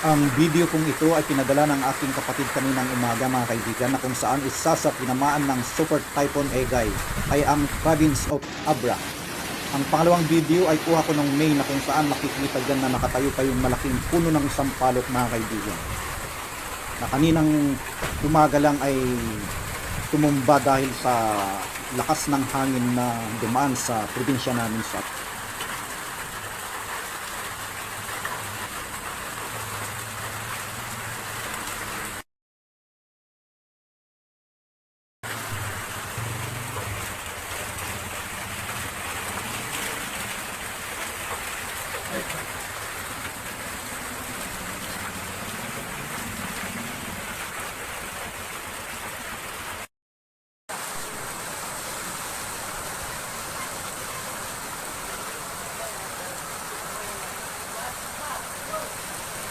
Ang video kong ito ay pinadala ng aking kapatid kaninang umaga mga kaibigan, na kung saan isa sa tinamaan ng Super Typhoon Egay ay ang province of Abra. Ang pangalawang video ay kuha ko noong May, na kung saan makikita dyan na nakatayo pa yung malaking puno ng sampalok mga kaibigan, na kaninang umaga lang ay tumumba dahil sa lakas ng hangin na dumaan sa probinsya namin sa